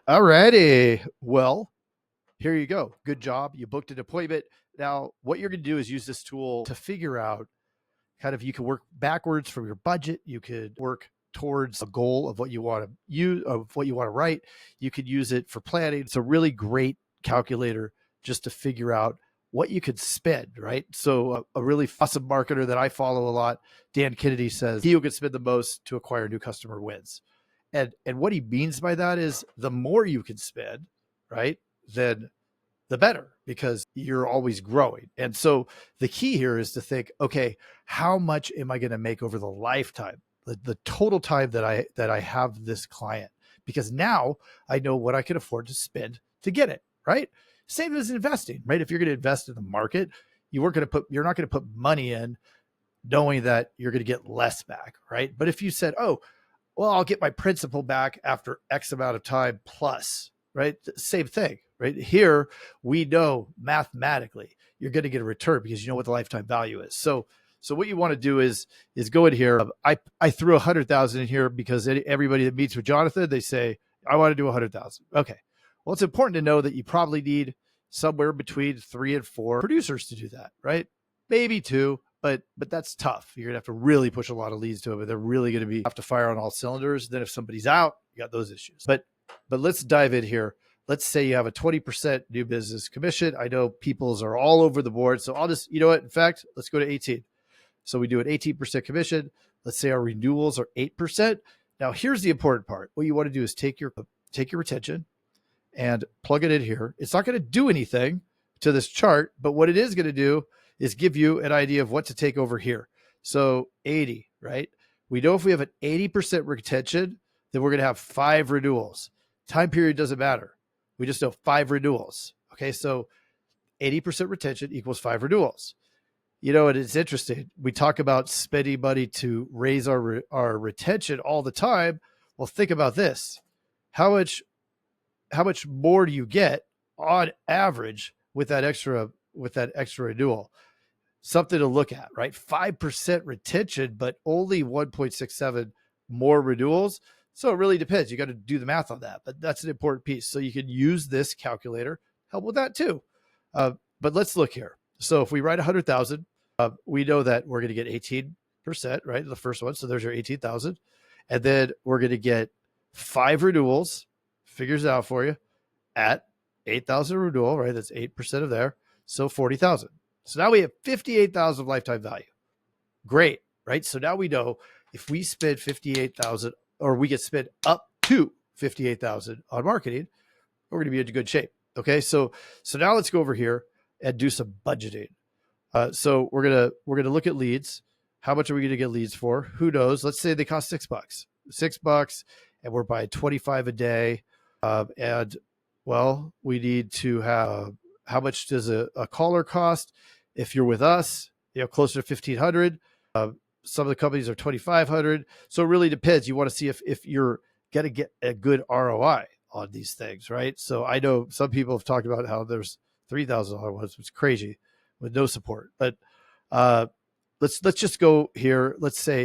All righty. Well, here you go. Good job. You booked an appointment. Now, what you're going to do is use this tool to figure out kind of, you can work backwards from your budget. You could work towards a goal of what you want to use, of what you want to write. You could use it for planning. It's a really great calculator just to figure out what you could spend, right? So a really awesome marketer that I follow a lot, Dan Kennedy, says he who can spend the most to acquire a new customer wins. And what he means by that is the more you can spend, right, then the better, because you're always growing. And so the key here is to think, okay, how much am I going to make over the lifetime, the total time that I have this client? Because now I know what I can afford to spend to get it, right? Same as investing, right? If you're going to invest in the market, you're not going to put money in knowing that you're going to get less back, right? But if you said, oh, well, I'll get my principal back after X amount of time plus, right? Same thing, right? Here, we know mathematically you're going to get a return because you know what the lifetime value is. So what you want to do is go in here. I threw 100,000 in here because everybody that meets with Jonathan, they say, I want to do 100,000. Okay. Well, it's important to know that you probably need somewhere between 3 and 4 producers to do that, right? Maybe 2. But that's tough. You're gonna have to really push a lot of leads to it, but they're really gonna have to fire on all cylinders. Then if somebody's out, you got those issues. But let's dive in here. Let's say you have a 20% new business commission. I know people's are all over the board. So I'll just, you know what? In fact, let's go to 18. So we do an 18% commission. Let's say our renewals are 8%. Now here's the important part. What you want to do is take your retention and plug it in here. It's not going to do anything to this chart, but what it is going to do is give you an idea of what to take over here. So 80, right? We know if we have an 80% retention, then we're going to have 5 renewals. Time period doesn't matter. We just know 5 renewals. Okay, so 80% retention equals 5 renewals. You know, and it's interesting. We talk about spending money to raise our retention all the time. Well, think about this. How much more do you get on average with that extra renewal? Something to look at, right? 5% retention, but only 1.67 more renewals. So it really depends. You got to do the math on that, but that's an important piece. So you can use this calculator, help with that too. But let's look here. So if we write 100,000, we know that we're going to get 18%, right? The first one. So there's your 18,000. And then we're going to get 5 renewals, figures it out for you, at 8,000 renewal, right? That's 8% of there. So 40,000. So now we have 58,000 of lifetime value. Great, right? So now we know if we spend 58,000, or we get spent up to 58,000 on marketing, we're going to be in good shape. Okay, so now let's go over here and do some budgeting. So we're gonna look at leads. How much are we going to get leads for? Who knows? Let's say they cost $6. $6, and we're buying 25 a day. And well, we need to have, how much does a caller cost? If you're with us, you know, closer to 1,500. Some of the companies are 2,500. So it really depends. You want to see if you're going to get a good ROI on these things, right? So I know some people have talked about how there's $3,000 ones, which is crazy with no support. But let's just go here. Let's just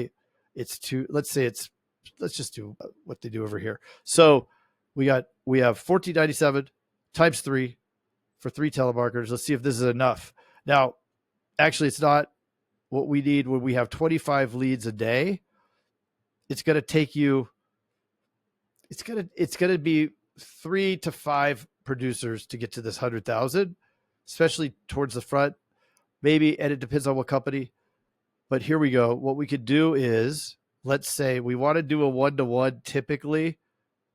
do what they do over here. So we have 1497 times 3 for 3 telemarketers. Let's see if this is enough. Now, actually, it's not what we need when we have 25 leads a day. It's going to take you, it's going to be 3 to 5 producers to get to this 100,000, especially towards the front, maybe. And it depends on what company, but here we go. What we could do is, let's say we want to do a 1-to-1 typically.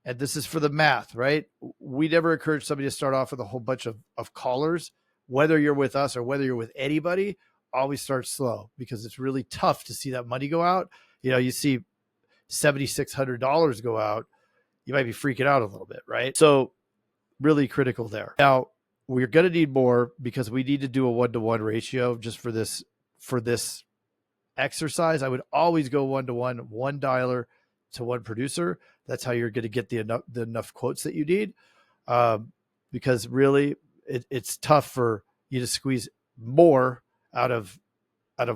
And this is for the math, right? We never encourage somebody to start off with a whole bunch of callers. Whether you're with us or whether you're with anybody, always start slow, because it's really tough to see that money go out. You know, you see $7,600 go out, you might be freaking out a little bit, right? So really critical there. Now, we're going to need more, because we need to do a 1-to-1 ratio just for this exercise. I would always go 1-to-1, 1 dialer to 1 producer. That's how you're going to get the enough quotes that you need, because really it's tough for you to squeeze more out of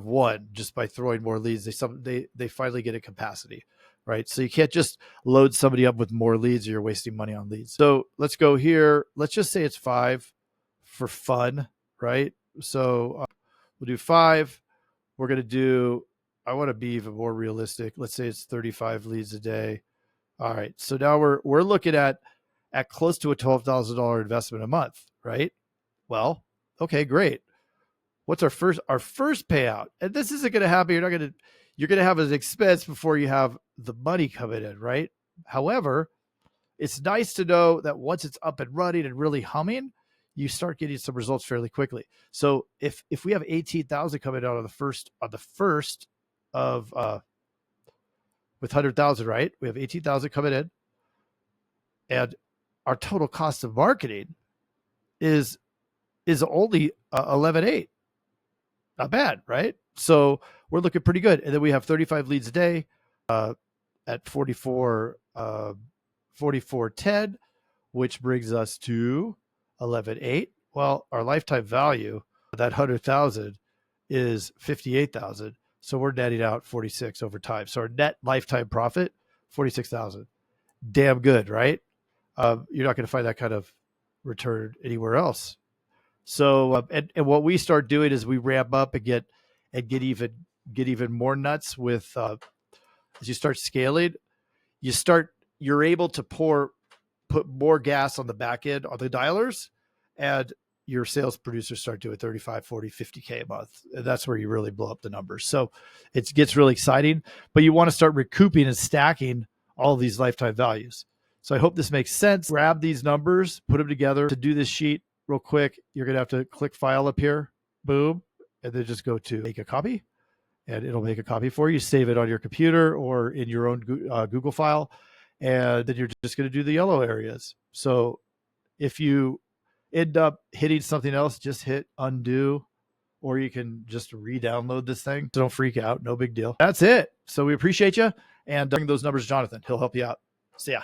one just by throwing more leads. They finally get a capacity. right? So you can't just load somebody up with more leads or you're wasting money on leads. So let's go here. Let's just say it's 5 for fun, right? So we'll do 5. We're going to do, I want to be even more realistic. Let's say it's 35 leads a day. All right. So now we're looking at close to a $12,000 investment a month, right? Well, okay, great. What's our first payout? And this isn't going to happen. You're going to have an expense before you have the money coming in, right? However, it's nice to know that once it's up and running and really humming, you start getting some results fairly quickly. So if we have 18,000 coming out on the first of with 100,000, right? We have 18,000 coming in, and our total cost of marketing is only 11.8. Not bad, right? So we're looking pretty good. And then we have 35 leads a day at 44.10, which brings us to 11.8. Well, our lifetime value, that 100,000 is 58,000. So we're netting out 46 over time. So our net lifetime profit, 46,000. Damn good, right? You're not going to find that kind of return anywhere else. So, and what we start doing is we ramp up and get even more nuts with, as you start scaling, you're able to put more gas on the back end on the dialers, and your sales producers start doing 35, 40, 50K a month. And that's where you really blow up the numbers. So it gets really exciting, but you want to start recouping and stacking all of these lifetime values. So I hope this makes sense. Grab these numbers, put them together. To do this sheet real quick, you're going to have to click file up here, boom, and then just go to make a copy, and it'll make a copy for you. Save it on your computer or in your own Google file. And then you're just going to do the yellow areas. So if you end up hitting something else, just hit undo, or you can just re-download this thing. So don't freak out. No big deal. That's it. So we appreciate you. And bring those numbers, Jonathan. He'll help you out. See ya.